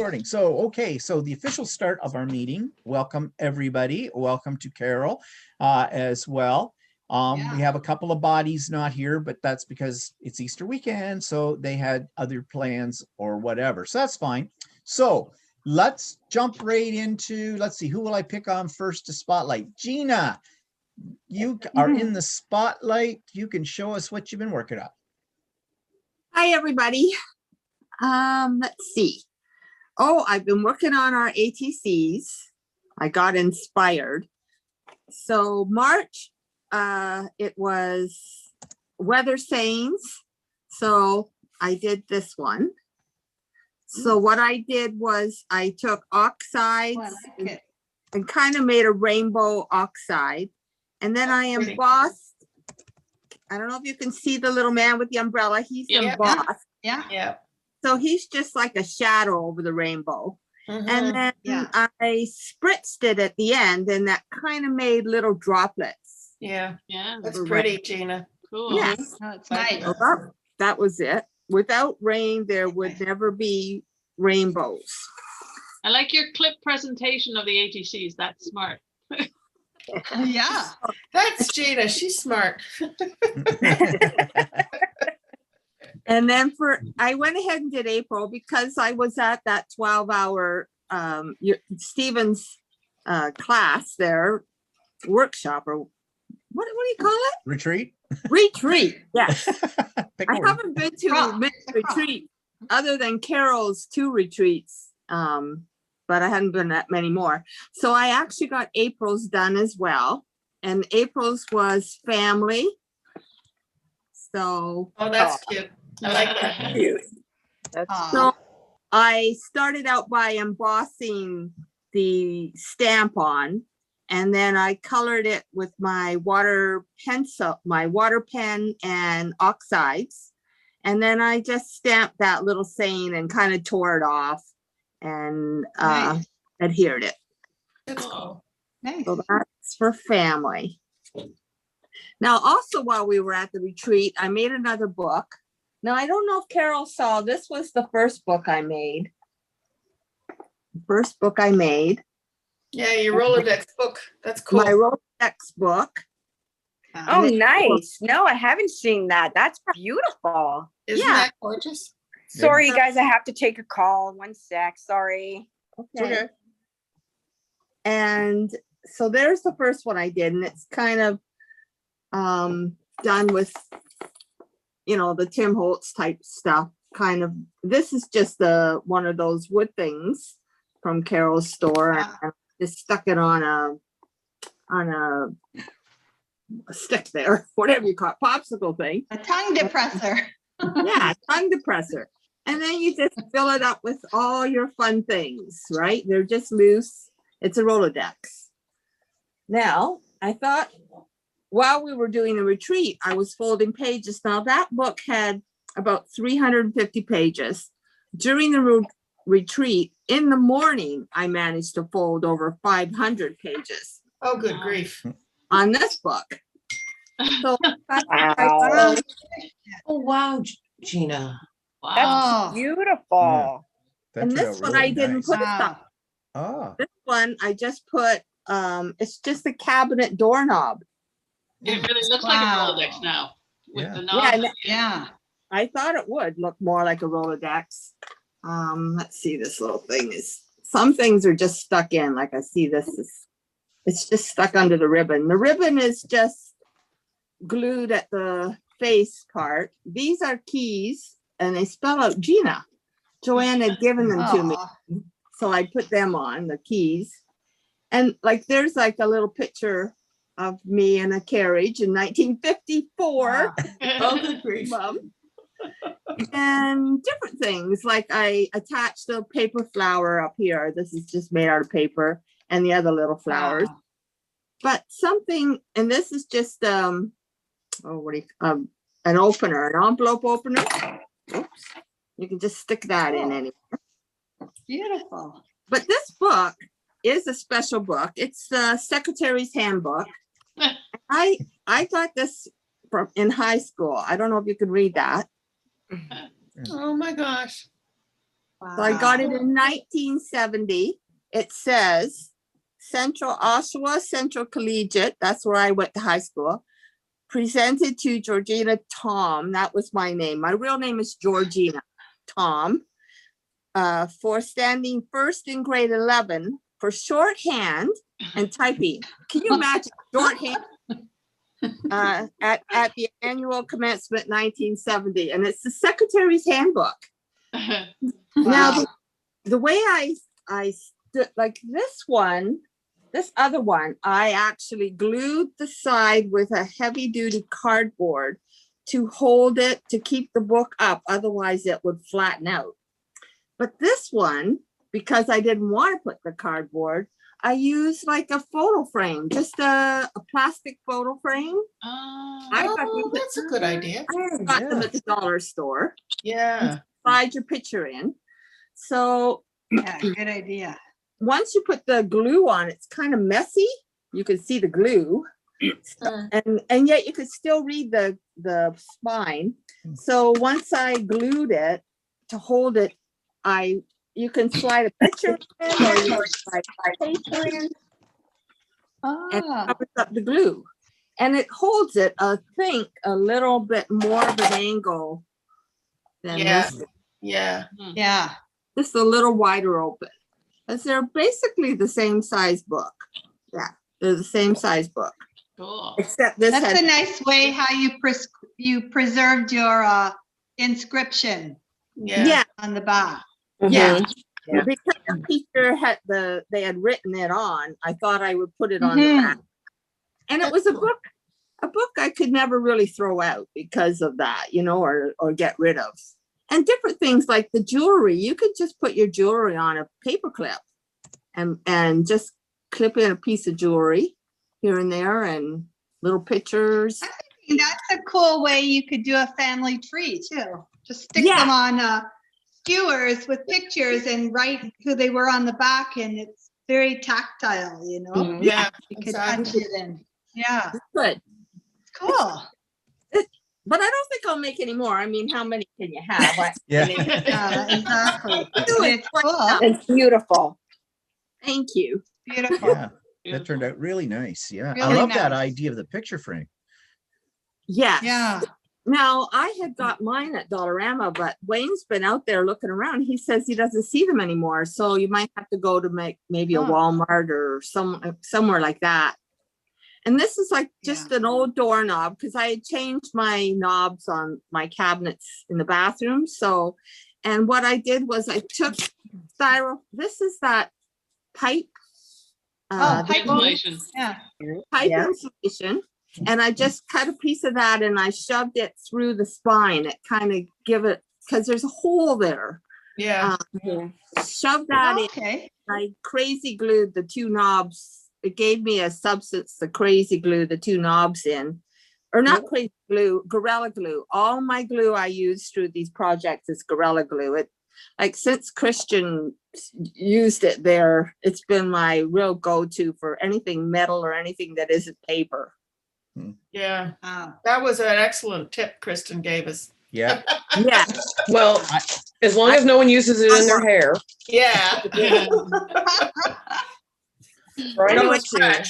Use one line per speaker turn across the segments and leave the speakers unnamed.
recording. So, okay, so the official start of our meeting. Welcome, everybody. Welcome to Carol as well. We have a couple of bodies not here, but that's because it's Easter weekend, so they had other plans or whatever. So that's fine. So let's jump right into, let's see, who will I pick on first to spotlight? Gina, you are in the spotlight. You can show us what you've been working on.
Hi, everybody. Let's see. Oh, I've been working on our ATCs. I got inspired. So March, it was weather sayings. So I did this one. So what I did was I took oxides and kind of made a rainbow oxide. And then I embossed. I don't know if you can see the little man with the umbrella. He's embossed.
Yeah.
So he's just like a shadow over the rainbow. And then I spritzed it at the end, and that kind of made little droplets.
Yeah. That's pretty, Gina.
Cool.
Yes.
Oh, it's nice.
So that was it. Without rain, there would never be rainbows.
I like your clip presentation of the ATCs. That's smart.
Yeah. That's Gina. She's smart.
And then I went ahead and did April because I was at that 12-hour Stephen's class there, workshop, or what do you call it?
Retreat?
Retreat, yes.
Pick
I
a word.
haven't been to many retreat other than Carol's 2 retreats, but I hadn't been at many more. So I actually got April's done as well. And April's was family. So.
Oh, that's cute. I like that.
So I started out by embossing the stamp on, and then I colored it with my water pen and oxides. And then I just stamped that little saying and kind of tore it off and adhered it.
That's cool.
Nice.
So that's for family. Now, also while we were at the retreat, I made another book. Now, I don't know if Carol saw, this was the first book I made.
Yeah, your Rolodex book. That's cool.
My Rolodex book.
Oh, nice. No, I haven't seen that. That's beautiful.
Isn't that gorgeous?
Sorry, guys, I have to take a call. 1 sec. Sorry.
Okay. And so there's the first one I did, and it's kind of done with, the Tim Holtz type stuff. Kind of, this is just one of those wood things from Carol's store. And I just stuck it on a stick there, whatever you call it, popsicle thing.
A tongue depressor.
Yeah, tongue depressor. And then you just fill it up with all your fun things, right? They're just loose. It's a Rolodex. Now, I thought while we were doing the retreat, I was folding pages. Now, that book had about 350 pages. During the retreat, in the morning, I managed to fold over 500 pages.
Oh, good grief.
On this book. So,
Wow.
Oh, wow, Gina.
That's beautiful.
and this one I didn't put stuff.
Oh.
This one I just put, it's just a cabinet doorknob.
It really looks like a Rolodex now. With the knob.
I thought it would look more like a Rolodex. Let's see, this little thing is, some things are just stuck in, like I see it's just stuck under the ribbon. The ribbon is just glued at the face part. These are keys, and they spell out Gina. Joanne had given them to me, so I put them on, the keys. And like, there's like a little picture of me in a carriage in 1954.
Oh, good grief.
And different things, like I attached a paper flower up here. This is just made out of paper, and the other little flowers. But something, and this is just an opener, an envelope opener. Oops. You can just stick that in anywhere.
Beautiful.
But this book is a special book. It's the Secretary's Handbook. I got this in high school. I don't know if you could read that.
Oh my gosh.
So I got it in 1970. It says Central Oshawa Central Collegiate. That's where I went to high school. Presented to Georgina Tom. That was my name. My real name is Georgina Tom. For standing first in grade 11 for shorthand and typing. Can you imagine shorthand? At the annual commencement 1970, and it's the Secretary's Handbook. Now, the way I stood, like this other one, I actually glued the side with a heavy duty cardboard to hold it, to keep the book up. Otherwise it would flatten out. But this one, because I didn't want to put the cardboard, I used like a photo frame, just a plastic photo frame.
That's a good idea.
I got them at the dollar store.
Yeah.
Slide your picture in. So
Yeah, good idea.
once you put the glue on, it's kind of messy. You can see the glue, and yet you could still read the spine. So once I glued it to hold it, you can slide a picture in, or you can slide paper in, and it covers up the glue, and it holds it, I think, a little bit more of an angle than this.
Yeah.
Yeah.
Just a little wider open, because they're basically the same size book. Yeah, they're the same size book,
Cool.
except this
That's
has
a nice way how you preserved your inscription
yeah.
on the back.
Yeah.
Yeah.
Because the teacher they had written it on, I thought I would put it on the back. And it was a book I could never really throw out because of that, or get rid of. And different things like the jewelry, you could just put your jewelry on a paper clip and just clip in a piece of jewelry here and there, and little pictures.
That's a cool way you could do a family tree too. Just stick them on skewers with pictures and write who they were on the back, and it's very tactile,
Yeah.
You could touch it and
Good.
cool.
But I don't think I'll make any more. I mean, how many can you have?
Yeah.
Exactly. It's cool.
It's beautiful. Thank you.
Beautiful.
Yeah. That turned out really nice. Yeah. I
Really
love that
nice.
idea of the picture frame.
Yes.
Yeah.
Now, I had got mine at Dollarama, but Wayne's been out there looking around. He says he doesn't see them anymore. So you might have to go to maybe a Walmart or somewhere like that. And this is like just an old doorknob, because I had changed my knobs on my cabinets in the bathroom. So, and what I did was I took this is that pipe.
Pipe insulation.
Yeah.
Pipe insulation. And I just cut a piece of that and I shoved it through the spine. It kind of give it, because there's a hole there.
Yeah.
Shove that in.
Okay.
I crazy glued the two knobs. It gave me a substance to crazy glue the two knobs in. Or not crazy glue, Gorilla Glue. All my glue I use through these projects is Gorilla Glue. It, like, since Christian used it there, it's been my real go-to for anything metal or anything that isn't paper.
Yeah. That was an excellent tip Kristen gave us.
Yeah.
Yeah.
Well, as long as no one uses it in their hair.
Yeah.
Right
No,
on,
it's
Gina.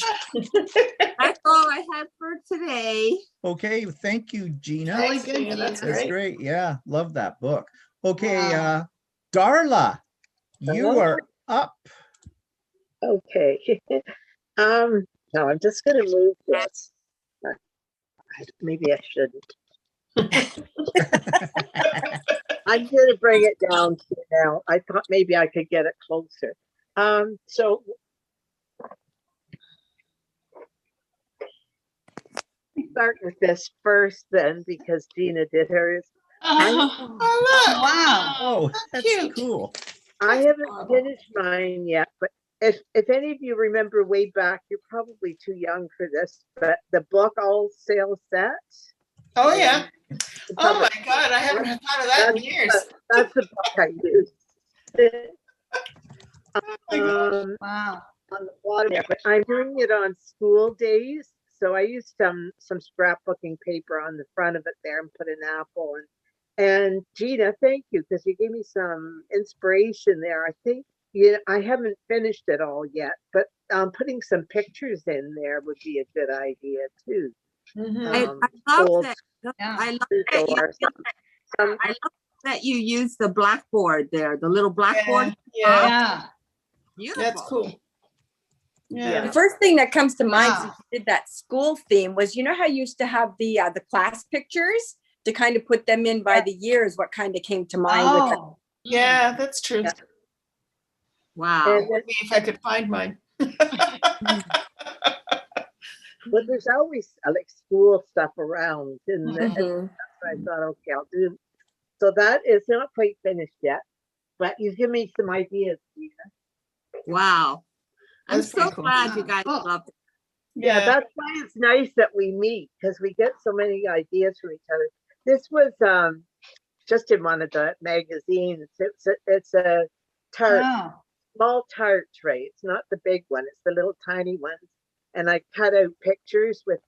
That's all I had for today.
Okay. Thank you, Gina.
Really good. That's
That's
great.
great. Yeah. Love that book. Okay.
Wow.
Darla, you
Hello?
are up.
Okay. Now I'm just gonna move this. Maybe I shouldn't. I'm gonna bring it down to now. I thought maybe I could get it closer. So we start with this first then, because Gina did hers.
Oh,
Oh,
Wow.
Oh, that's
cute.
cool.
I haven't finished mine yet, but if any of you remember way back, you're probably too young for this, but the book all sales sets.
Oh, yeah.
The
Oh, my
public-
God. I haven't thought of that in years.
That's the book I used.
Wow.
On the bottom there, but I'm doing it on school days. So I used some scrapbooking paper on the front of it there and put an apple And Gina, thank you, because you gave me some inspiration there. I think, yeah, I haven't finished it all yet, but putting some pictures in there would be a good idea too.
Mhm.
I love
old
that.
Yeah.
I love that you,
or some,
I love that you use the blackboard there, the little blackboard.
Yeah,
Yeah.
Beautiful.
that's cool.
Yeah.
The first thing that comes to mind
Wow.
since you did that school theme was, you know how you used to have the class pictures to kind of put them in by the years, what kind of came to mind with that?
Oh,
Yeah, that's true.
Yeah.
Wow.
and then,
Maybe if I could find mine.
but there's always like school stuff around, and
Mhm.
I thought, okay, I'll do. So that is not quite finished yet, but you give me some ideas, Gina.
Wow. I'm
That's
so
pretty cool.
glad you
Wow.
guys
Cool.
love it.
Yeah, that's why it's nice that we meet, because we get so many ideas from each other. This was just in one of the magazines. It's a tart,
oh,
small tart tray. It's not the big one, it's the little tiny ones. And I cut out pictures with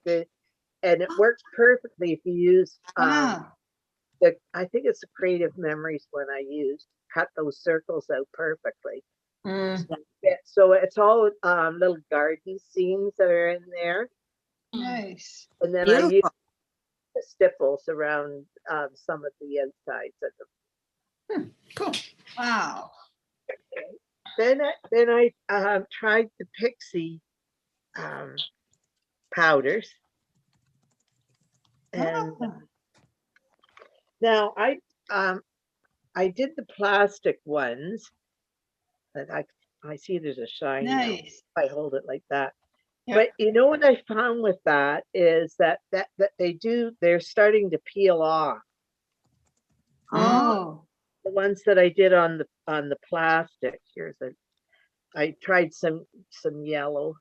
and it works perfectly if you use
wow.
I think it's the Creative Memories one I used. Cut those circles out perfectly.
Mm.
Yeah, so it's all little garden scenes that are in there.
Nice.
And then I use
Beautiful.
the stipples around some of the insides of them.
Cool.
Wow.
Then I tried the pixie powders, and
Oh,
now I did the plastic ones, but I see there's a shine now
nice.
if I hold it like that.
Yeah.
But you know what I found with that is that they're starting to peel off.
Oh,
The ones that I did on the plastic. I tried some yellow,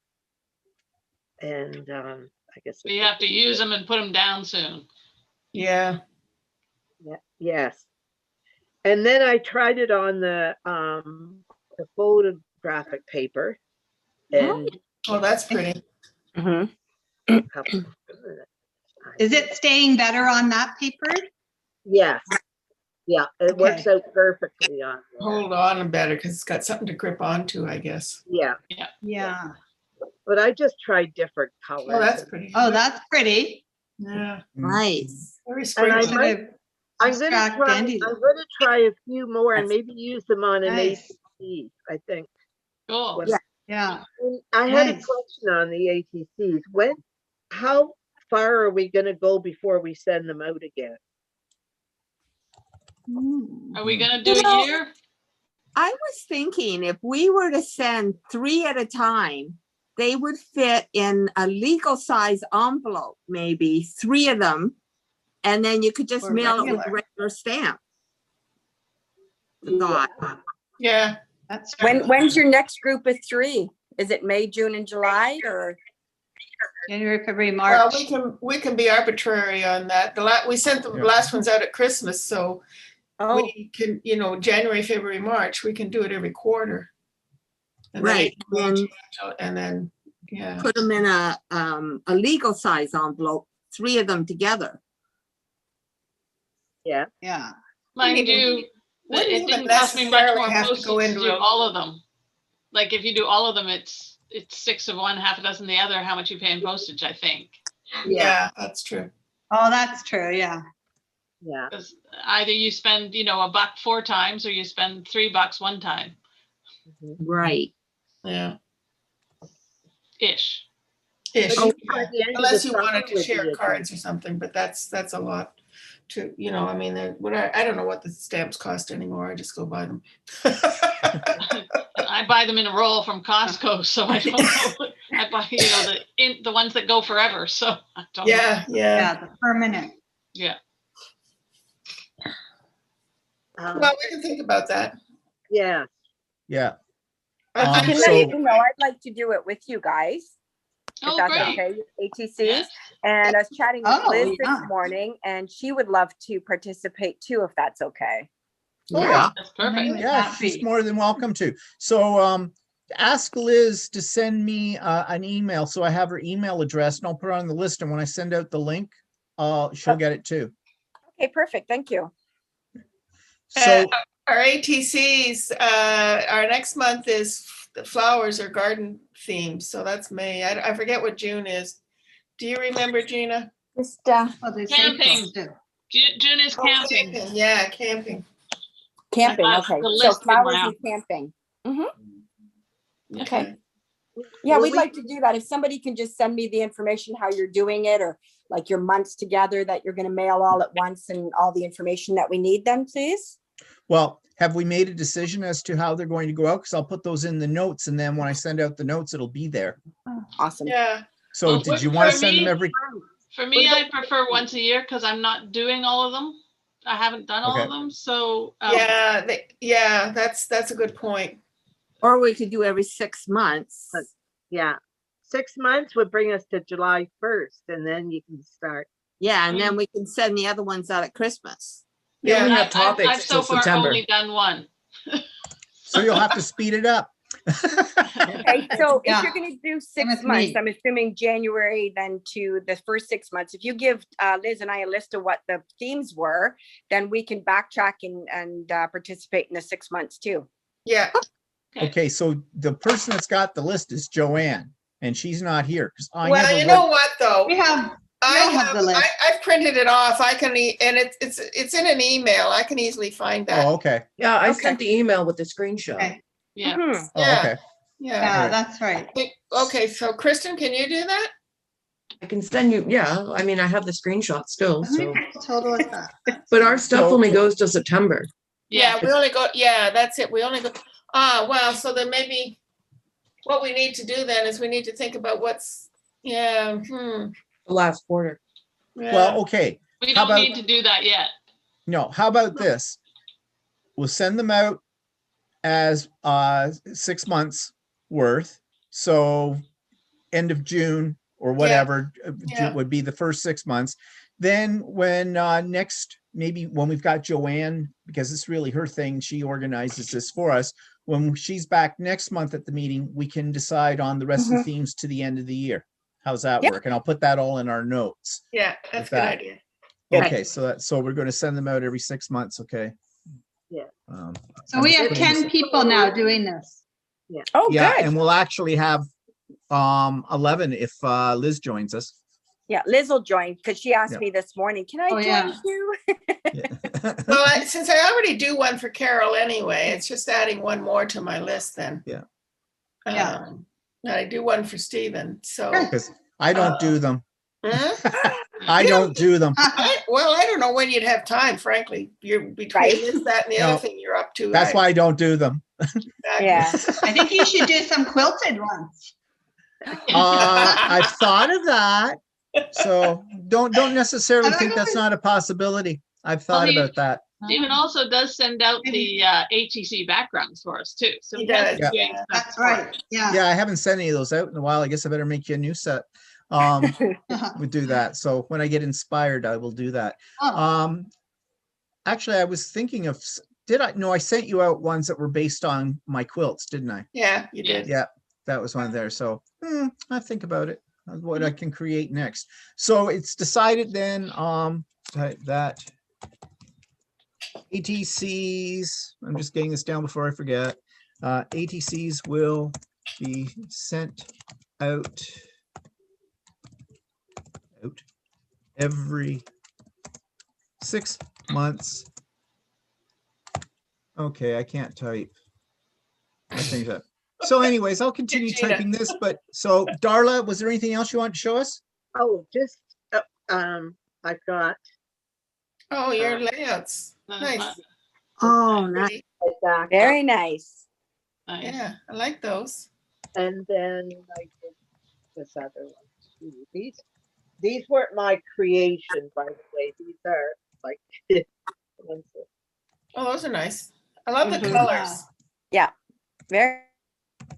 and I guess
You have to use them and put them down soon.
Yeah.
Yeah, yes. And then I tried it on the photographic paper, and
Oh, that's pretty.
Mhm.
is it staying better on that paper?
Yes. Yeah, it works
Okay.
out perfectly on there.
Hold on better because it's got something to grip onto, I guess.
Yeah,
Yeah.
but I just tried different colors.
Oh, that's pretty.
Oh, that's pretty.
Yeah.
Nice.
Very
And I
scribbly.
might-
Sort of
I'm gonna
abstract
try.
dandelion.
I'm gonna try a few more and maybe use them on an
Nice.
ATC. I think.
Cool.
When-
Yeah.
Yeah.
And I had a
Nice.
question on the ATCs. How far are we gonna go before we send them out again?
Hmm.
Are we gonna do
You know-
a year?
I was thinking if we were to send 3 at a time, they would fit in a legal size envelope, maybe 3 of them. And then you could just
Or
mail it with a
regular.
regular stamp.
Yeah.
Thought.
Yeah.
That's true.
When's your next group of 3? Is it May, June, and July, or?
January, February,
Well,
March.
we can be arbitrary on that. We sent the
Yeah.
last ones out at Christmas, so
Oh,
we can, January, February, March, we can do it every quarter. And then
Right,
April,
and
June, and then, yeah.
put them in a legal size envelope, 3 of them together.
Yeah.
Yeah.
Mind
even-
you,
wouldn't
it
even
didn't cost me much
necessarily
more
have to
postage
go
to
into
do
a-
all of them. Like if you do all of them, it's 6 of one, half a dozen the other, how much you pay in postage, I think.
Yeah, that's true.
Oh, that's true. Yeah.
Yeah.
Because either you spend, $1 4 times or you spend $3 one time,
Mhm.
Right.
Yeah.
ish.
Ish.
Oh,
By the end of
Unless
the
you wanted
summer
to
would
share
be a
cards or something, but that's a lot to, I mean, I don't know what the stamps cost anymore. I just go buy them.
I buy them in a roll from Costco, so I don't know. I buy, the ones that go forever, so I don't know.
Yeah,
Yeah. The permanent.
Yeah.
Well, we can think about that.
Yeah.
Yeah.
I think
can
so-
let you know, I'd like to do it with you guys. If
Oh,
that's
great.
okay, ATCs.
Yeah.
And I was chatting with
Oh,
Liz
yeah.
this morning, and she would love to participate too, if that's okay.
Oh, yeah.
That's perfect.
Yeah, she's
Happy.
more than welcome to. So ask Liz to send me an email. So I have her email address and I'll put it on the list. And when I send out the link, she'll get it too.
Okay, perfect. Thank you.
So,
Our ATCs, our next month is the flowers or garden themes, so that's May. I forget what June is. Do you remember, Gina?
Just,
Oh, there's
Camping.
April, too.
June is camping.
Yeah, camping.
camping,
got
okay.
the
So
list in
flowers
my
and camping. Okay.
Okay.
Yeah,
Well,
we'd
we-
like to do that. If somebody can just send me the information, how you're doing it, or like your months together that you're gonna mail all at once and all the information that we need then, please.
well, have we made a decision as to how they're going to go out? Because I'll put those in the notes, and then when I send out the notes, it'll be there.
Awesome.
Yeah.
So
Well,
did you
for
want to send them
me-
every?
For me, I prefer once a year because I'm not doing all of them. I haven't done all
Okay.
of them, so.
Yeah, that's a good point.
Or we could do every 6 months.
Yeah. 6 months would bring us to July 1st, and then you can start.
Yeah, and then we can send the other ones out at Christmas.
We only
Yeah,
have
I've
topics
so
till
far
September.
only done one.
So you'll have to speed it up.
Okay, so if
Yeah.
you're gonna do
Same
6
with
months,
me.
I'm assuming January then to the first 6 months. If you give Liz and I a list of what the themes were, then we can backtrack and participate in the 6 months too.
Yeah.
Okay, so the person that's got the list is Joanne, and she's not here because I
Well,
never
you know
wrote.
what, though?
We have,
I
all have the list.
I've printed it off. I can, and it's in an email. I can easily find that.
Oh, okay.
Yeah, I
Okay.
sent the email with the screenshot.
Okay.
Yeah.
Mhm.
Oh,
Yeah.
okay.
Yeah.
yeah,
Alright.
that's right.
Okay, so Kristen, can you do that?
I can send you, yeah, I mean, I have the screenshot still,
How many
so.
total is that?
But our stuff
So-
only goes to September.
Yeah, we only go, yeah, that's it. We only go, well, so then maybe what we need to do then is we need to think about what's,
The last quarter.
yeah.
Well, okay.
We
How
don't
about-
need to do that yet.
No, how about this? We'll send them out as 6 months worth. So end of June or whatever
Yeah.
would be the first 6 months. Then when next, maybe when we've got Joanne, because it's really her thing, she organizes this for us. When she's back next month at the meeting, we can decide on the rest of the themes to the end of the year. How's that
Yep.
work? And I'll put that all in our notes.
Yeah, that's a good
that.
idea.
Okay, so we're going to send them out every 6 months, okay?
Yeah.
So we have
putting this-
10 people now doing this.
Oh,
Yeah,
good.
and we'll actually have 11 if Liz joins us.
Yeah, Liz will join because she asked
Yeah.
me this morning, can I
Oh,
join
yeah.
you?
Yeah.
Well, since I already do one for Carol anyway, it's just adding one more to my list then.
Yeah.
Yeah.
And I do one for Stephen, so.
Because I don't do them.
Huh?
I
You
don't do them.
Well, I don't know when you'd have time, frankly. You're between
Right.
this, that, and the
No.
other thing you're up to.
That's why I don't do them.
Exactly.
Yeah.
I think you should do some quilted ones.
I've thought of that. So don't necessarily
I'm not
think that's
gonna-
not a possibility. I've thought
he-
about that.
Stephen also does send out the ATC backgrounds for us too. So
He
has
does,
been doing
yeah.
stuff
That's
for
right.
us.
Yeah.
Yeah, I haven't sent any of those out in a while. I guess I better make you a new set. We do that. So when I get inspired, I will do that.
Oh,
Actually, I was thinking of, did I? No, I sent you out ones that were based on my quilts, didn't I?
Yeah, you did.
Yeah, that was one there. So I think about it, of what I can create next. So it's decided then that ATCs, I'm just getting this down before I forget. ATCs will be sent out every 6 months. Okay, I can't type. I think that. So anyways, I'll continue
Gina.
typing this, but so Darla, was there anything else you want to show us?
Oh, just, I've got
Oh, your layouts.
Uh,
Nice.
Oh, nice.
Pretty.
back.
Very nice.
Nice.
Yeah, I like those.
And then I did this other one too. These weren't my creation, by the way. These are like ones that-
Oh, those are nice. I love the
Mhm.
colors.
Very,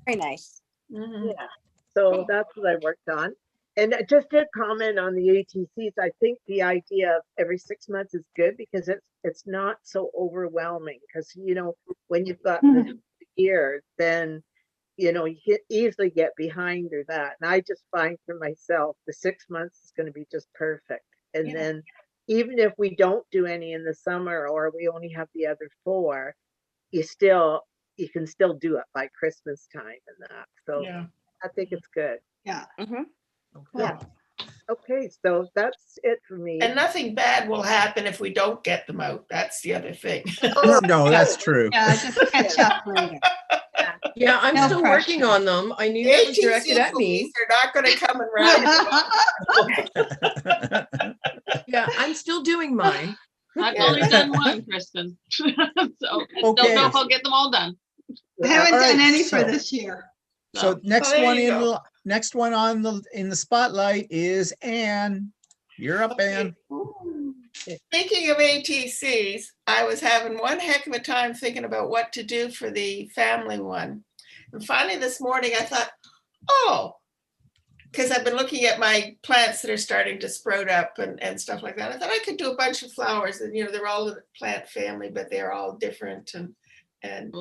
very nice.
Mhm.
yeah. So that's what I worked on. And just to comment on the ATCs, I think the idea of every 6 months is good because it's not so overwhelming. Because when you've got the year, then you easily get behind or that. And I just find for myself the 6 months is going to be just perfect. And
Yeah.
then even if we don't do any in the summer or we only have the other 4, you can still do it by Christmas time and that. So
Yeah.
I think it's good.
Yeah.
Mhm.
Yeah. Okay, so that's it for me.
And nothing bad will happen if we don't get them out. That's the other thing.
No, that's true.
Yeah, just catch up later.
Yeah, I'm
No
still working
pressure.
on them. I knew
The
that was
ATC
directed at me.
police are not gonna come and round.
Yeah, I'm still doing mine.
I've
Yeah.
only done one, Kristen. So don't
Okay.
know if I'll get them all done.
I haven't
All
done
right,
any for
so-
this year.
So next
there
one
you
in
go.
the next one on in the spotlight is Anne. You're up,
Okay.
Anne.
Speaking of ATCs, I was having one heck of a time thinking about what to do for the family one. And finally this morning I thought, oh, because I've been looking at my plants that are starting to sprout up and stuff like that. I thought I could do a bunch of flowers and, they're all in the plant family, but they're all different. And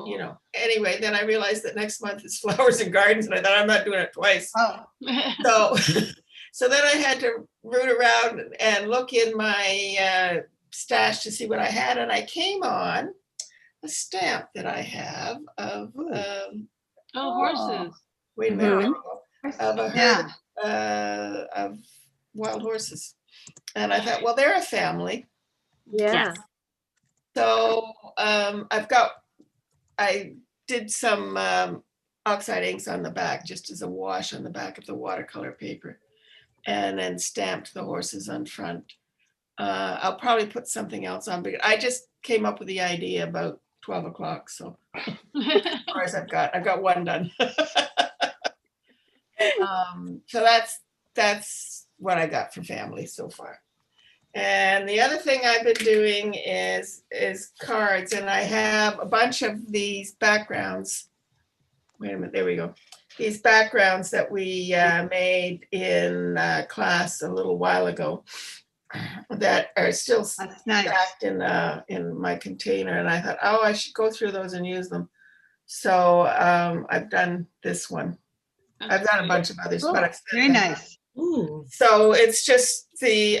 anyway, then I realized that next month is flowers and gardens and I thought I'm not doing it twice.
Oh,
So then I had to root around and look in my stash to see what I had. And I came on a stamp that I have of,
Oh, horses.
wait a minute, of a herd
yeah.
of wild horses. And I thought, well, they're a family.
Yeah.
So I did some oxide inks on the back, just as a wash on the back of the watercolor paper, and then stamped the horses on front. I'll probably put something else on, but I just came up with the idea about 12 o'clock. So as far as I've got one done. So that's what I got for family so far. And the other thing I've been doing is cards, and I have a bunch of these backgrounds. Wait a minute, there we go. These backgrounds that we made in class a little while ago that are still
That's nice.
stacked in my container, and I thought, oh, I should go through those and use them. So I've done this one. I've done a bunch of others, but I've sent
Very
them.
nice.
Ooh.
So it's just the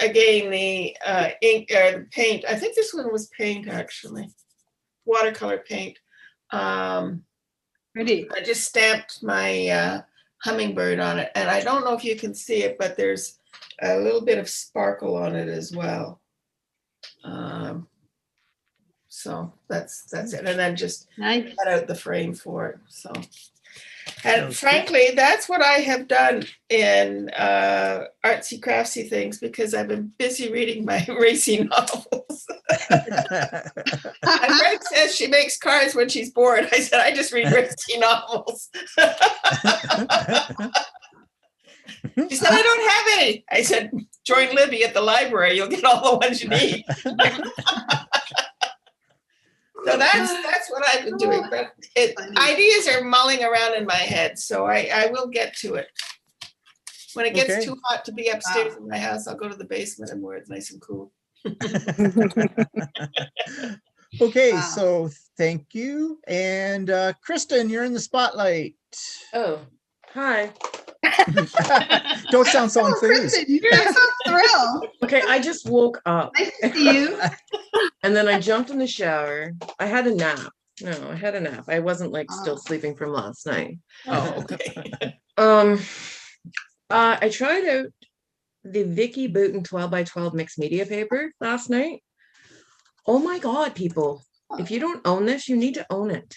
ink or the paint. I think this one was paint actually, watercolor paint.
Pretty.
I just stamped my hummingbird on it, and I don't know if you can see it, but there's a little bit of sparkle on it as well. So that's it, and then just
Nice.
cut out the frame for it. So. And frankly, that's what I have done in artsy craftsy things, because I've been busy reading my racy novels. My friend says she makes cards when she's bored. I said, I just read racy novels. She said, I don't have any. I said, join Libby at the library. You'll get all the ones you need. So that's what I've been doing, but ideas are mulling around in my head, so I will get to it. When it gets
Okay.
too hot to be upstairs in my house, I'll go to the basement and where it's nice and cool.
Okay,
Wow.
so thank you. And Kristen, you're in the spotlight.
Oh, hi.
Don't sound so
Oh,
enthused.
Kristen, you're so thrilled.
Okay, I just woke up
Nice to see you.
and then I jumped in the shower. I had a nap. No, I had a nap. I wasn't like still
Oh.
sleeping from last night.
Oh, okay.
I tried out the Vicky Booten 12x12 mixed media paper last night. Oh my God, people. If you don't own this, you need to own it.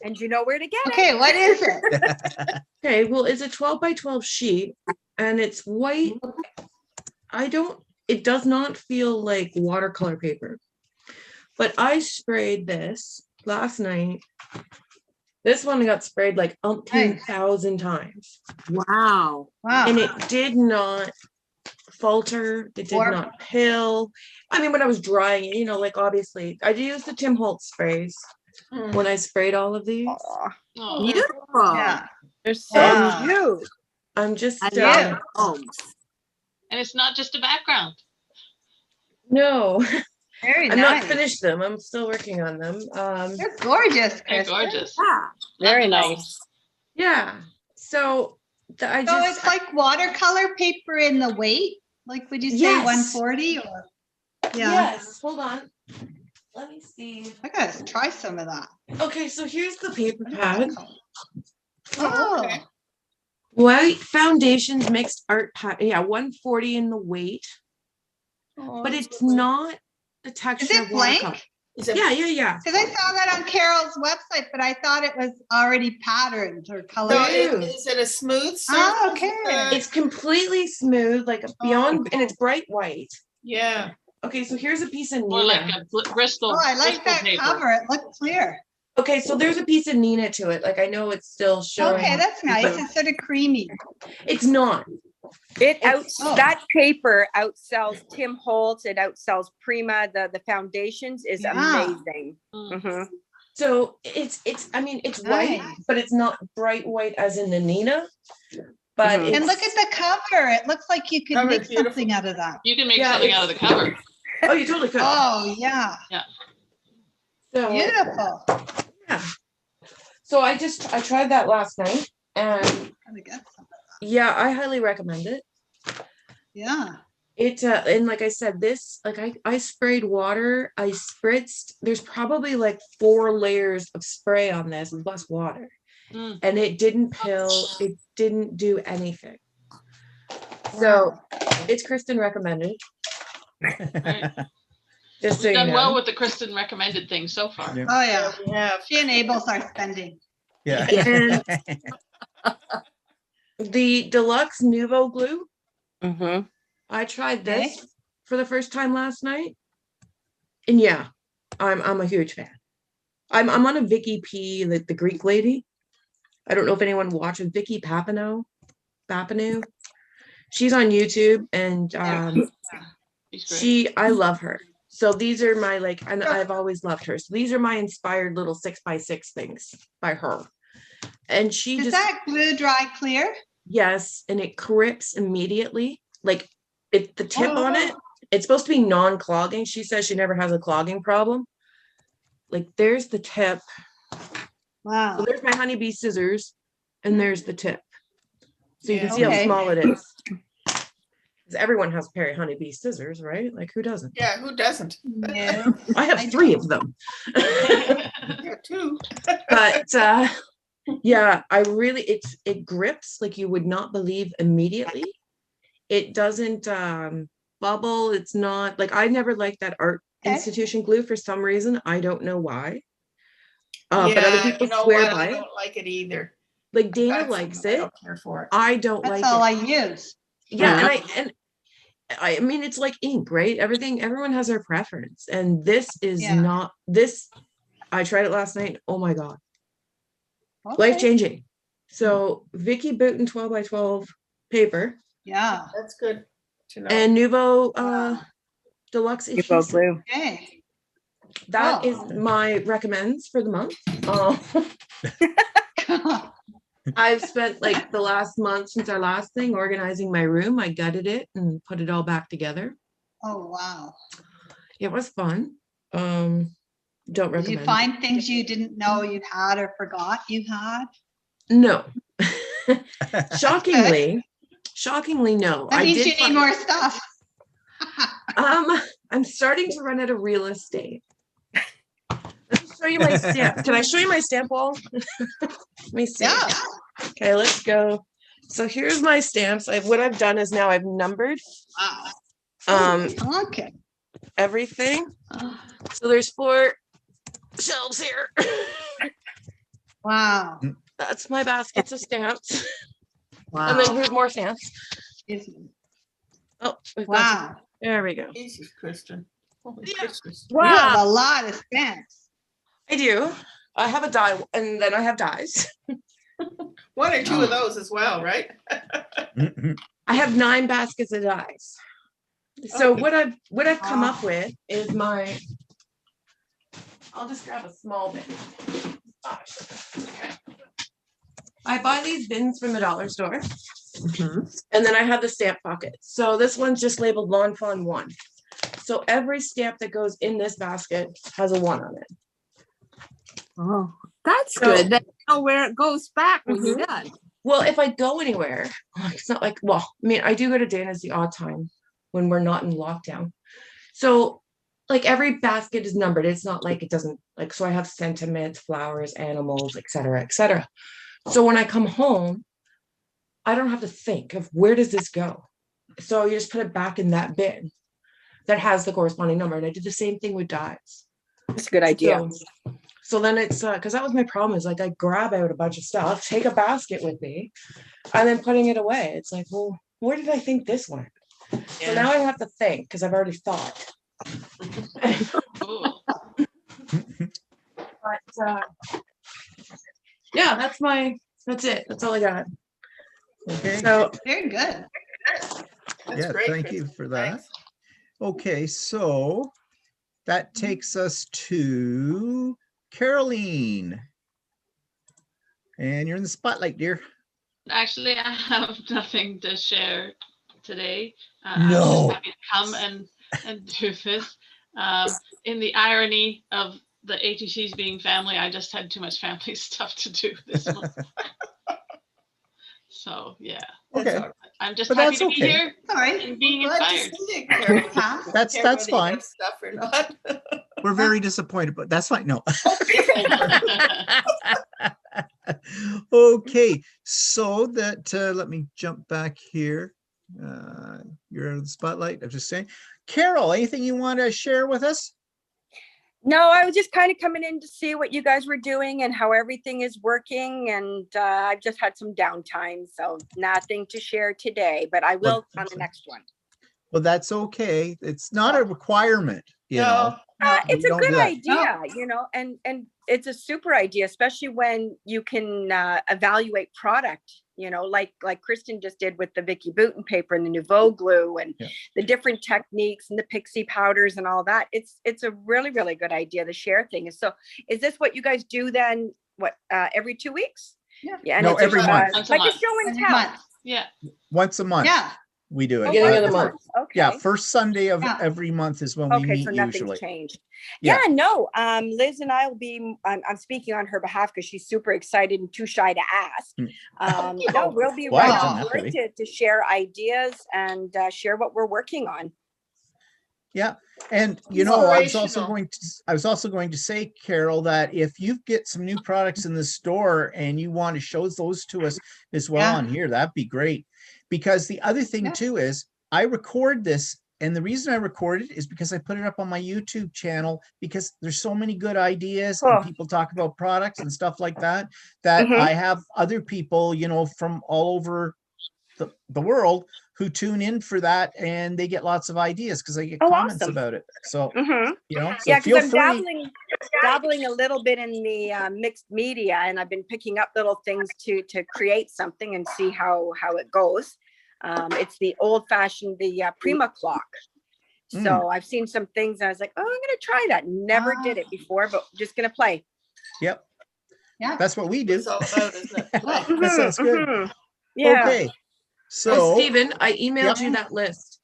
And you know where to get it.
Okay, what is it?
Okay, well, it's a 12x12 sheet and it's white. It does not feel like watercolor paper. But I sprayed this last night. This one got sprayed like umpteen thousand times.
Wow.
Wow.
And it did not falter. It did
Warp.
not pill. I mean, when I was drying it, like obviously I used the Tim Holtz sprays when I sprayed all of these.
Oh,
Beautiful.
Yeah.
They're so
Yeah.
cute.
I'm just
I
Yeah.
love homes.
and it's not just a background.
no,
Very
I'm
nice.
not finished them. I'm still working on them.
They're gorgeous,
They're
Kristen.
gorgeous.
Yeah. Very
Love
nice.
Yeah. So I
So
just
it's like watercolor paper in the weight? Like, would you say
Yes.
140 or?
Yes, hold on. Let me see.
I gotta try some of that.
Okay, so here's the paper pad.
Oh,
okay.
White foundations mixed art pad. Yeah, 140 in the weight,
Oh,
but
that's
it's
lovely.
not the texture
is
of
it
watercolor.
blank?
Is it-
Yeah.
Because I saw that on Carol's website, but I thought it was already patterned or
So
colored.
is it a smooth surface?
Oh, okay.
It's completely smooth, like beyond, and it's bright white.
Yeah.
Okay, so here's a piece of
Or like
Nina.
a Bristol.
Oh, I like
Bristol
that
paper.
cover. It looked clear.
Okay, so there's a piece of Nina to it. Like I know it's still showing.
Okay, that's nice. It's sort of creamy.
It's not.
Oh.
That paper outsells Tim Holtz. It outsells Prima. The foundations is
Yeah.
amazing.
Mm.
Mhm.
So it's I mean it's white,
Nice.
but it's not bright white as in the Nina. But
Mhm.
it's,
And look at the cover. It looks like you could
Cover's
make
beautiful.
something out of that.
You can make
Yeah,
something out of the cover.
oh, you totally could.
Oh, yeah.
So
Beautiful.
yeah. So I tried that last night, and
Gotta get some.
yeah, I highly recommend it.
Yeah.
It and like I said, this like I sprayed water. I spritzed. There's probably like 4 layers of spray on this plus water,
Mm.
and it didn't pill. It didn't do anything. So it's Kristen recommended.
Right.
Just so
We've
you
done well
know.
with the Kristen recommended things so far.
Yeah.
Oh, yeah.
We have.
She enables our spending.
Yeah.
The deluxe Nuvo glue.
Mhm.
I tried
Okay.
this for the first time last night, and yeah, I'm a huge fan. I'm on a Vicky P, like the Greek lady. I don't know if anyone watches Vicky Papineau. She's on YouTube, and
She's great.
I love her. So these are my like, and I've always loved her. So these are my inspired little 6x6 things by her. And she
Does
just
that glue dry clear?
yes, and it grips immediately. Like it, the tip on it,
Oh.
it's supposed to be non-clogging. She says she never has a clogging problem. Like there's the tip. So
Wow.
there's my honeybee scissors, and there's the tip. So you can
Yeah.
see how
Okay.
small it is. 'Cause everyone has a pair of honeybee scissors, right? Like who doesn't?
Yeah, who doesn't?
Yeah.
I have
I
3 of them.
Yeah, two.
But yeah, I really it grips like you would not believe immediately. It doesn't bubble. It's not like I never liked that art
Okay.
institution glue for some reason. I don't know why. But other
Yeah,
people
you know
swear
what?
by
I
it.
don't like it either.
Like
I've
Dana
got
likes
some, I
it.
don't care for it.
I don't
That's
like
all
it.
I use.
Yeah, and I mean it's like ink, right? Everyone has their preference, and this is
Yeah.
not this. I tried it last night. Oh my god,
Okay.
life changing. So Vicky Bouton 12x12 paper
Yeah.
That's good to know.
and Nuvo
Wow.
deluxe
You both
adhesive.
glue.
Okay.
That
Oh.
is my recommends for the month. I've spent like the last month since our last thing organizing my room. I gutted it and put it all back together.
Oh, wow.
It was fun. Don't
Did
recommend.
you find things you didn't know you had or forgot you had?
No. Shockingly, no.
That
I
means
did
you need
find-
more stuff.
I'm starting to run out of real estate. Let me show you my stamp. Can I show you my stamp wall? Let me see.
Yeah.
Okay, let's go. So here's my stamps. What I've done is now I've numbered
Wow. Okay.
everything. So there's 4 shelves here.
Wow.
That's my baskets of stamps.
Wow.
And then here's more stamps. Oh, we've got
Wow.
there we go.
Jesus, Kristen. Holy
Yeah.
Christmas.
You have a lot of stamps.
I do. I have a die, and then I have dies.
1 or 2 of those as well, right?
I have 9 baskets of dies. So
Okay.
what I've come up with is my. I'll just grab a small bin. Okay. I buy these bins from the dollar store, and then I have the stamp pocket. So this one's just labeled Lawn Fawn 1. So every stamp that goes in this basket has a 1 on it.
Oh, that's
So-
good. Then you know where it goes back when you're
Mhm.
done.
Well, if I go anywhere, it's not like, well, I mean, I do go to Dana's the odd time when we're not in lockdown. So like every basket is numbered. It's not like it doesn't like, so I have sentiments, flowers, animals, etc., etc. So when I come home, I don't have to think of where does this go. So you just put it back in that bin that has the corresponding number. And I did the same thing with dies.
That's a good idea.
So then it's because that was my problem, is like I grab out a bunch of stuff, take a basket with me, and then putting it away. It's like, well, where did I think this went? So now I have to think because I've already thought.
Ooh.
But yeah, that's it. That's all I got.
Okay.
So
Very good.
That's
Yeah,
great,
thank you
Kristen.
for that.
Thanks.
Okay, so that takes us to Caroline. And you're in the spotlight, dear.
Actually, I have nothing to share today.
No.
I'm just happy to come and do this. In the irony of the ATCs being family, I just had too much family stuff to do this month. So yeah,
That's
Okay.
all right.
I'm just
But
happy
that's
to be
okay.
here
All right.
and being
Glad to
inspired.
see you, Carol.
Huh?
That's
Care whether you
fine.
have stuff or not.
We're very disappointed, but that's fine. No. Okay, so that let me jump back here. You're in the spotlight. I'm just saying. Carol, anything you want to share with us?
No, I was just kind of coming in to see what you guys were doing and how everything is working. And I've just had some downtime, so nothing to share today, but I will on the next one.
Well, that's okay. It's not a requirement, you know.
No,
It's
we
a
don't do
good
that.
idea, you know, and it's a super idea, especially when you can evaluate product, you know, like Kristen just did with the Vicky Bouton paper and the Nouveau glue and
Yeah.
the different techniques and the pixie powders and all that. It's a really, really good idea, the share thing. So is this what you guys do then? What, every 2 weeks?
Yeah.
And
No,
it's
every month.
Once a
like a
month.
show and
Every
tell.
month.
Yeah.
Once a month.
Yeah.
We do it.
Beginning of
once
the
a
month.
Okay.
Yeah, first Sunday of
Yeah.
every month is when we
Okay,
meet
so nothing's
usually.
changed.
Yeah.
Yeah, no, Liz and I will be, I'm speaking on her behalf because she's super excited and too shy to ask. No, we'll be
Well,
right
doesn't
on
have to
board
be.
to share ideas and share what we're working on.
Yeah, and you know, I was
Inspirational.
also going to say, Carol, that if you get some new products in the store and you want to show those to us as well
Yeah.
on here, that'd be great. Because the other thing
Yeah.
too is I record this, and the reason I record it is because I put it up on my YouTube channel because there's so many good ideas
Cool.
and people talk about products and stuff like that, that
Mhm.
I have other people, you know, from all over the world who tune in for that, and they get lots of ideas because I get
Oh,
comments
awesome.
about it. So,
Mhm.
you know, so
Yeah,
feel
because I'm
free.
dabbling a little bit in the mixed media, and I've been picking up little things to create something and see how it goes. It's the old fashioned, the Prima clock. So I've seen some things and I was like, oh, I'm gonna try that. Never did it before, but just gonna play.
Yep.
Yeah.
That's what we do.
It's all about, isn't it? Play.
That sounds good.
Mhm. Yeah.
Okay.
Oh,
So,
Stephen, I emailed
Yep.
you that list.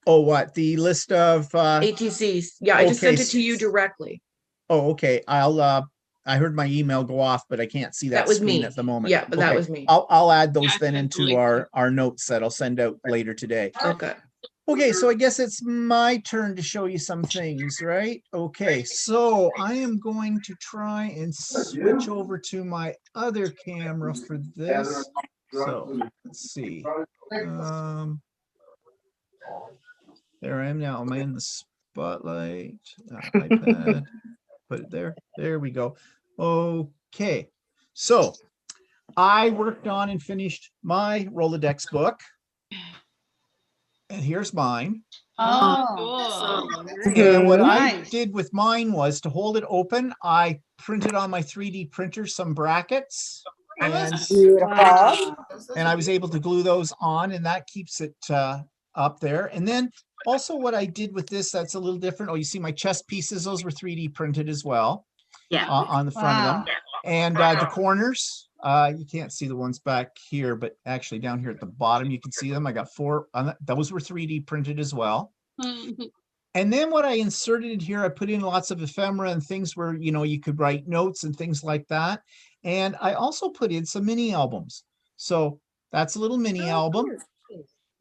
oh, what? The list of,
ATCs. Yeah, I just
okay,
sent it to you directly.
oh, okay. I heard my email go off, but I can't see that
That was
screen
me.
at the moment.
Yeah, but that
Okay.
was me.
I'll add those
Yeah, I
then
sent the
into
link.
our notes that I'll send out later today.
Okay.
Okay, so I guess it's my turn to show you some things, right? Okay, so I am going to try and switch over to my other camera for this. So let's see. There I am now. I'm in the spotlight. iPad. Put it there. There we go. Okay, so I worked on and finished my Rolodex book. And here's mine.
Oh, cool.
And what I
Nice.
did with mine was to hold it open. I printed on my 3D printer some brackets, and
Beautiful.
I was able to glue those on, and that keeps it up there. And then also what I did with this, that's a little different. Oh, you see my chest pieces, those were 3D printed as well.
Yeah.
On the front of
Wow.
them. And the corners, you can't see the ones back here, but actually down here at the bottom, you can see them. I got 4, those were 3D printed as well. And then what I inserted in here, I put in lots of ephemera and things where, you know, you could write notes and things like that. And I also put in some mini albums. So that's a little mini album.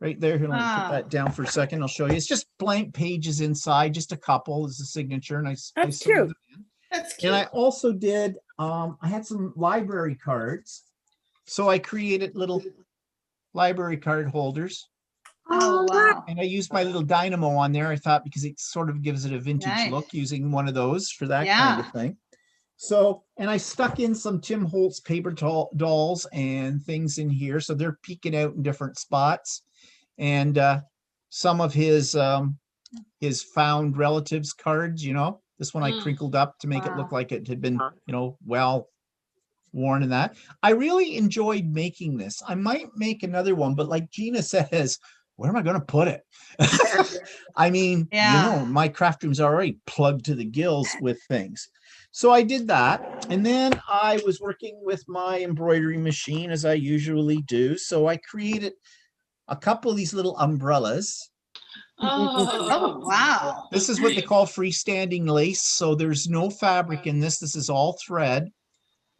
right there. Here, let me put
Ah.
that down for a second. I'll show you. It's just blank pages inside, just a couple as a signature, and I
That's
sewed
cute.
them in.
That's cute.
And I also did, I had some library cards. So I created little library card holders,
Oh, wow.
and I used my little dynamo on there. I thought because it sort of gives it a vintage
Nice.
look using one of those for that kind
Yeah.
of thing. So, and I stuck in some Tim Holtz paper dolls and things in here. So they're peeking out in different spots. And some of his found relatives cards, you know, this one I
Mm.
crinkled up to make it look
Wow.
like it had been, you know, well worn in that. I really enjoyed making this. I might make another one, but like Gina says, where am I going to put it? I mean,
Yeah.
you know, my craft room's already plugged to the gills with things. So I did that. And then I was working with my embroidery machine as I usually do. So I created a couple of these little umbrellas.
Oh,
Oh,
wow.
This is what they call freestanding lace. So there's no fabric in this. This is all thread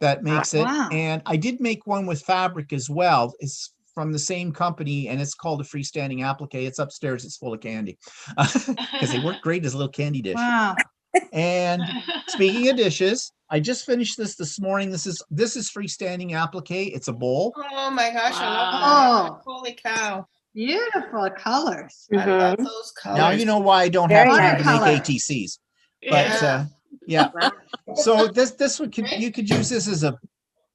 that makes it.
Wow.
And I did make one with fabric as well. It's from the same company, and it's called a Freestanding Applique. It's upstairs. It's full of candy because they work great as a little candy dish.
Wow.
And speaking of dishes, I just finished this morning. This is Freestanding Applique. It's a bowl.
Oh my gosh, I love
Wow.
that. Holy cow.
Beautiful colors.
I love
Mhm.
those colors.
Now you know why I don't
Very
have time to
nice.
make ATCs. But
Yeah.
yeah.
Wow.
So this one you could use this as a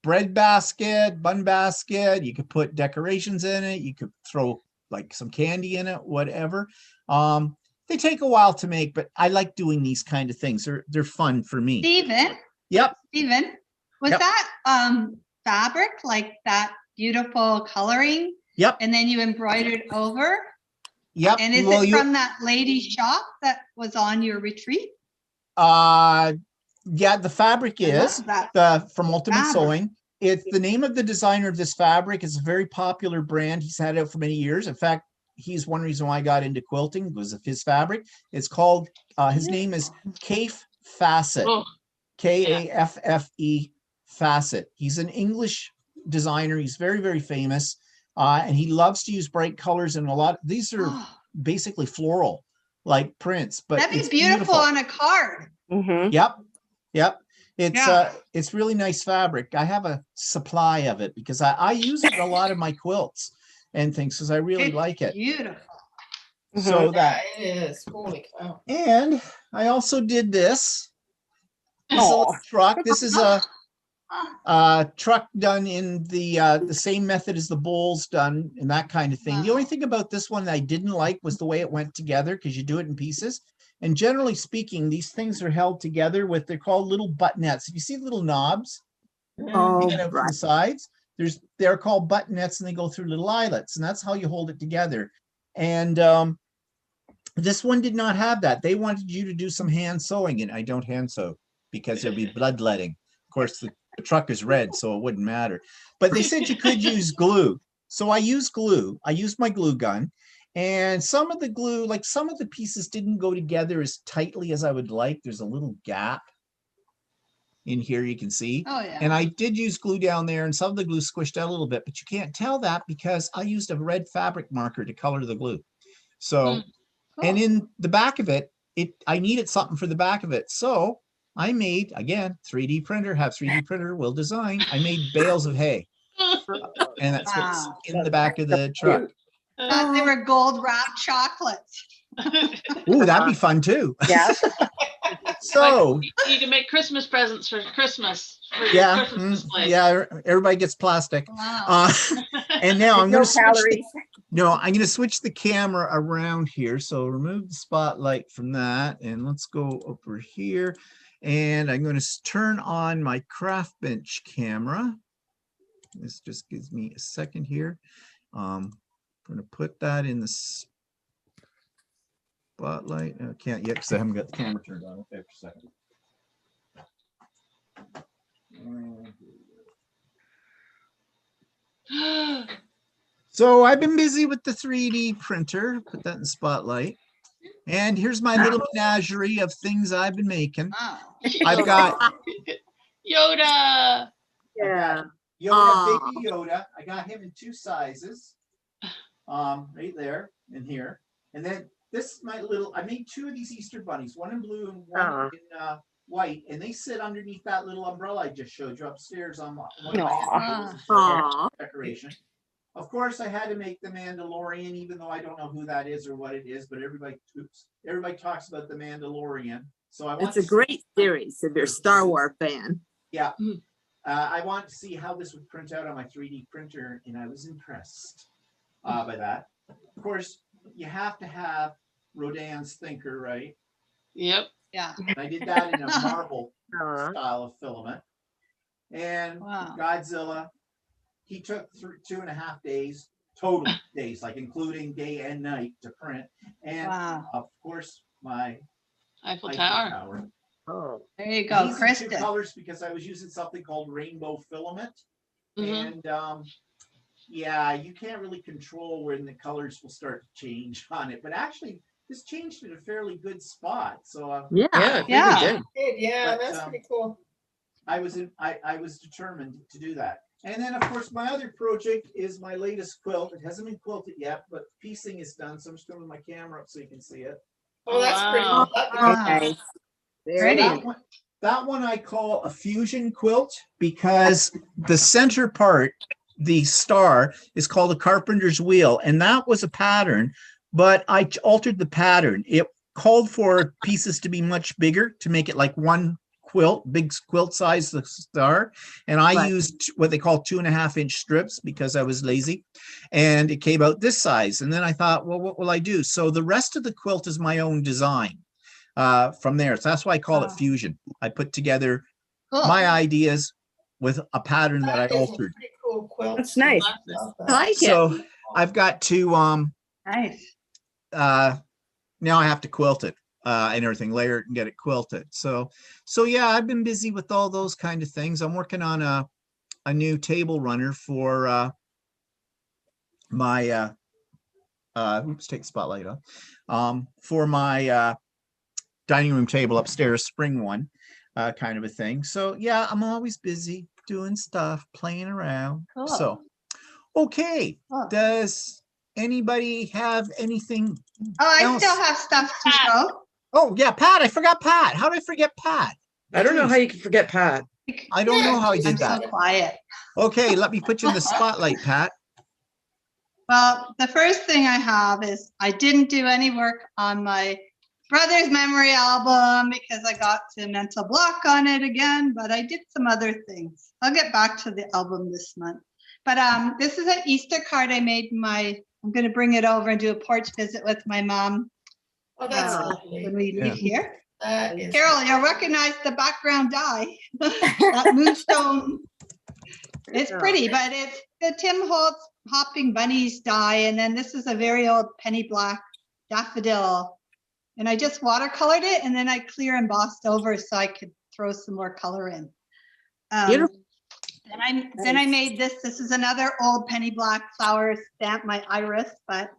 bread basket, bun basket. You could put decorations in it. You could throw like some candy in it, whatever. They take a while to make, but I like doing these kind of things. They're fun for me.
Stephen,
Yep.
was
Yep.
that fabric, like that beautiful coloring,
Yep.
and then you embroidered over?
Yep.
And is
Well,
it from that lady's shop that was on your retreat?
yeah, the fabric
I love
is
that.
from Ultimate
Fabric.
Sewing. It's the name of the designer of this fabric. It's a very popular brand. He's had it for many years. In fact, he's one reason why I got into quilting was of his fabric. It's called, his name is Kafe Facet,
oh,
Kaffe Facet. He's an English designer. He's very, very famous. And he loves to use bright colors, and these are
Oh,
basically floral like prints, but
that'd be
it's
beautiful on a card.
Mhm.
Yep. Yep.
Yeah.
It's really nice fabric. I have a supply of it because I use it in a lot of my quilts and things because I really
It's
like it.
beautiful.
So
Yeah,
that,
it is. Holy cow.
and I also did this. This is a little
Aw.
truck. This is a truck done in the same method as the bowls done and that kind of thing. The only
Wow.
thing about this one that I didn't like was the way it went together because you do it in pieces. And generally speaking, these things are held together with, they're called little buttonettes. If you see little knobs
Oh,
hanging out from
right.
the sides, they're called buttonettes, and they go through little eyelets, and that's how you hold it together. And this one did not have that. They wanted you to do some hand sewing, and I don't hand sew because there'd be bloodletting. Of course, the truck is red, so it wouldn't matter. But they said you could use glue. So I used glue. I used my glue gun. And some of the glue, like some of the pieces didn't go together as tightly as I would like. There's a little gap in here, you can see.
Oh, yeah.
And I did use glue down there, and some of the glue squished out a little bit, but you can't tell that because I used a red fabric marker to color the glue. So, and
Cool.
in the back of it, I needed something for the back of it. So I made, again, 3D printer, have 3D printer, will design. I made bales of hay, and that's what's
Wow.
in the back of the truck.
Thought they were gold wrapped chocolates.
Ooh, that'd be fun too.
Yeah.
So,
you can make Christmas presents for Christmas. For your
yeah,
Christmas display.
yeah, everybody gets plastic.
Wow.
And now I'm
No
going to switch.
calories.
I'm going to switch the camera around here. So remove the spotlight from that, and let's go over here. And I'm going to turn on my craft bench camera. This just gives me a second here. I'm going to put that in the spotlight. I can't yet because I haven't got the camera turned on. Okay, for a second. So I've been busy with the 3D printer. Put that in spotlight. And here's my little menagerie of things I've been making.
Wow.
I've got
Yoda.
Yeah.
Yoda, baby Yoda. I got him in 2 sizes. right there and here. And then this is my little, I made 2 of these Easter bunnies, one in blue and one in white, and they sit underneath that little umbrella I just showed you upstairs on one of my
Aw.
decoration. Of course, I had to make the Mandalorian, even though I don't know who that is or what it is, but everybody talks about the Mandalorian. So I want
It's a great series if you're a Star Wars fan.
Yeah. I want to see how this would print out on my 3D printer, and I was impressed by that. Of course, you have to have Rodin's thinker, right?
Yep.
Yeah.
And I did that in a marble style of filament. And Godzilla, he took 2.5 days, total days, like including day and night to print. And of course, my
Eiffel Tower.
Oh,
There you go,
These are 2
Kristen.
colors because I was using something called rainbow filament. And yeah, you can't really control when the colors will start to change on it. But actually, this changed at a fairly good spot. So
Yeah.
Yeah.
Yeah,
But,
that's pretty cool.
I was determined to do that. And then, of course, my other project is my latest quilt. It hasn't been quilted yet, but piecing is done. So I'm just going to move my camera up so you can see it.
Oh, that's pretty
Wow.
cool.
Okay.
very
Pretty.
That one I call a fusion quilt because the center part, the star, is called a carpenter's wheel. And that was a pattern, but I altered the pattern. It called for pieces to be much bigger to make it like one quilt, big quilt size, the star. And I used what they call 2.5-inch strips because I was lazy. And it came out this size. And then I thought, well, what will I do? So the rest of the quilt is my own design from there. So that's why I call it fusion. I put together my ideas with a pattern that I altered.
Pretty cool quilt.
That's nice.
I like it.
So I've got to
Nice.
now I have to quilt it and everything, layer it and get it quilted. So yeah, I've been busy with all those kind of things. I'm working on a new table runner for my oops, take the spotlight off. For my dining room table upstairs, spring one, kind of a thing. So yeah, I'm always busy doing stuff, playing around.
Cool.
So okay,
Cool.
does anybody have anything
Oh, I
else?
still have stuff to show.
Oh yeah, Pat, I forgot Pat. How did I forget Pat?
I don't know how you can forget Pat.
I don't know how I
I'm
did
so
that.
quiet.
Okay, let me put you in the spotlight, Pat.
Well, the first thing I have is I didn't do any work on my brother's memory album because I got to mental block on it again, but I did some other things. I'll get back to the album this month. But this is an Easter card I made I'm going to bring it over and do a porch visit with my mom
Oh, that's lovely.
when we leave here.
That is
Carol, you'll recognize the background dye. That moonstone. It's pretty, but it's the Tim Holtz Hopping Bunnies dye. And then this is a very old penny black daffodil. And I just watercolored it and then I clear embossed over so I could throw some more color in.
Beautiful.
Then I made this. This is another old penny black flower stamp, my iris, but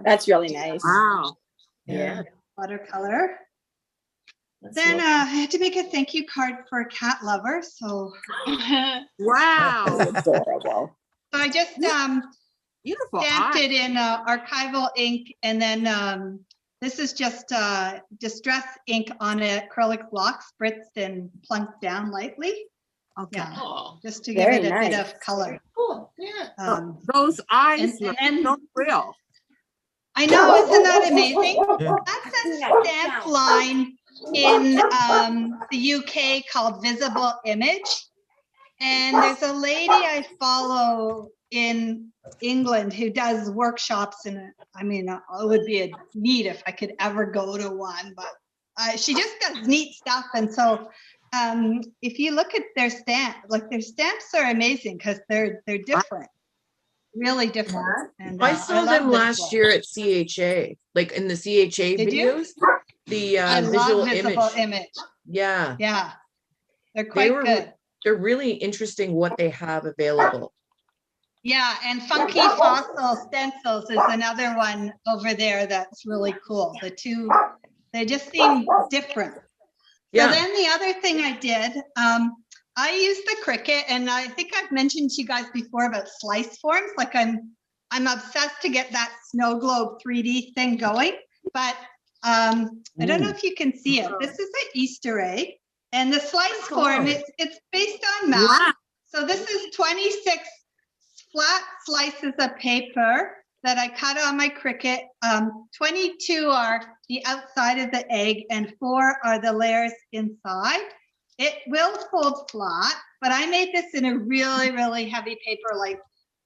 That's really nice.
Wow.
Yeah.
watercolor.
That's
Then
lovely.
I had to make a thank you card for a cat lover. So
Wow.
Adorable.
I just
Beautiful.
stamped
art.
it in archival ink, and then this is just distress ink on an acrylic block, spritzed and plunked down lightly.
Okay.
Yeah,
Oh,
just to give
Very
it a bit
nice.
of color.
Cool. Yeah.
Those eyes
and-
look
and-
so real.
I know, isn't that amazing?
Yeah.
That's a stamp line in the UK called Visible Image. And there's a lady I follow in England who does workshops, and I mean, it would be neat if I could ever go to one, but she just does neat stuff. And so if you look at their stamp, like their stamps are amazing because they're different, really different. And
I saw
love
them
this
last
one.
year at CHA, like in the CHA
Did you?
videos. The
I
visual
love Visible
image.
Image.
Yeah,
Yeah, they're quite
were-
good.
they're really interesting what they have available.
Yeah, and Funky Fossil Stencils is another one over there that's really cool. The two, they just seem different.
Yeah.
So then the other thing I did, I used the Cricut, and I think I've mentioned to you guys before about slice forms. Like I'm obsessed to get that snow globe 3D thing going, but I don't know if you can see it. This is an Easter egg, and the slice form, it's based on math.
Wow.
So this is 26 flat slices of paper that I cut on my Cricut. 22 are the outside of the egg and 4 are the layers inside. It will fold flat, but I made this in a really, really heavy paper, like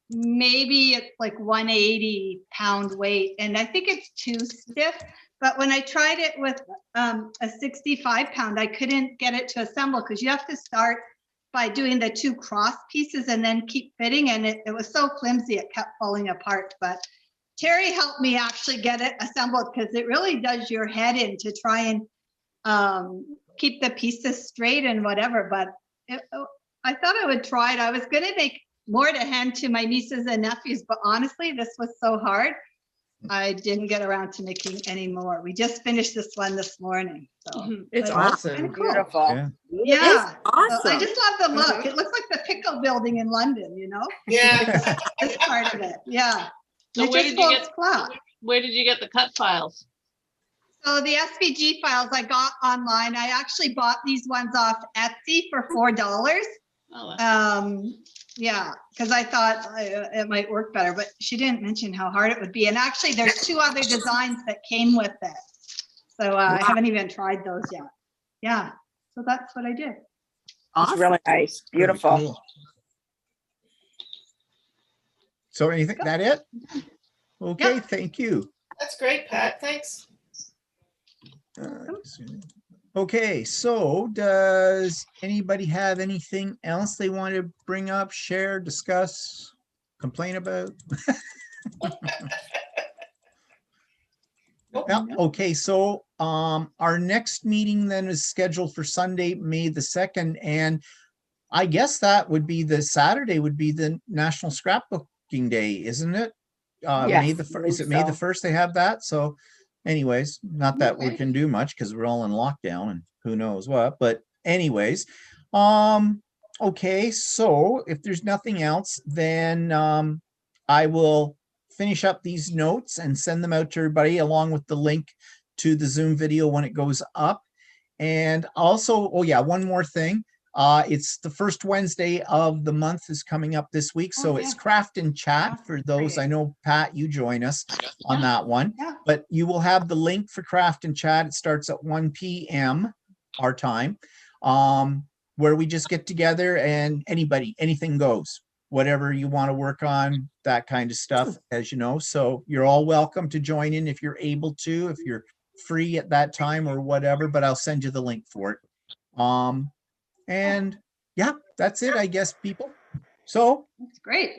maybe it's like 180-pound weight. And I think it's too stiff, but when I tried it with a 65-pound, I couldn't get it to assemble because you have to start by doing the 2 cross pieces and then keep fitting. And it was so flimsy, it kept falling apart. But Terry helped me actually get it assembled because it really does your head in to try and keep the pieces straight and whatever. But I thought I would try it. I was going to make more to hand to my nieces and nephews, but honestly, this was so hard. I didn't get around to making any more. We just finished this one this morning. So
It's
but
awesome.
kinda cool.
Beautiful.
Yeah.
Yeah. So
Awesome.
I just love the look. It looks like the Pickle building in London, you know?
Yeah.
This part of it. Yeah.
So
It
where
just
did you
folds
get
flat.
where did you get the cut files?
So the SVG files I got online. I actually bought these ones off Etsy for $4.
Oh, that's
Yeah, because I thought it might work better, but she didn't mention how hard it would be. And actually, there's 2 other designs that came with it. So I haven't even tried those yet. Yeah, so that's what I did.
It's really nice.
Very
Beautiful.
cool. So anything, that it? Okay, thank you.
That's great, Pat. Thanks.
Okay, so does anybody have anything else they want to bring up, share, discuss, complain about? Yeah, okay, so our next meeting then is scheduled for Sunday, May the 2nd, and I guess that would be the Saturday would be the National Scrapbooking Day, isn't it? May
Yes,
the
I
first, is it
believe
May the
so.
1st they have that? So anyways, not that we
Okay.
can do much because we're all in lockdown and who knows what, but anyways, okay, so if there's nothing else, then I will finish up these notes and send them out to everybody along with the link to the Zoom video when it goes up. And also, oh yeah, one more thing. It's the first Wednesday of the month is coming up this week. So it's Craft and Chat for those. I know, Pat, you join us on that one, but you will have the link for Craft and Chat. It starts at 1 p.m. our time, where we just get together and anything goes, whatever you want to work on, that kind of stuff, as you know. So you're all welcome to join in if you're able to, if you're free at that time or whatever, but I'll send you the link for it. And yeah, that's it, I guess, people. So
That's great.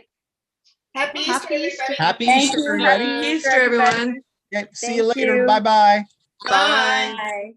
Happy Easter,
Happy Easter.
everybody.
happy
Thank
Easter,
you.
everybody.
Happy
Easter, everyone.
Okay, see you
Thank
later.
you.
Bye-bye.
Bye.
Bye.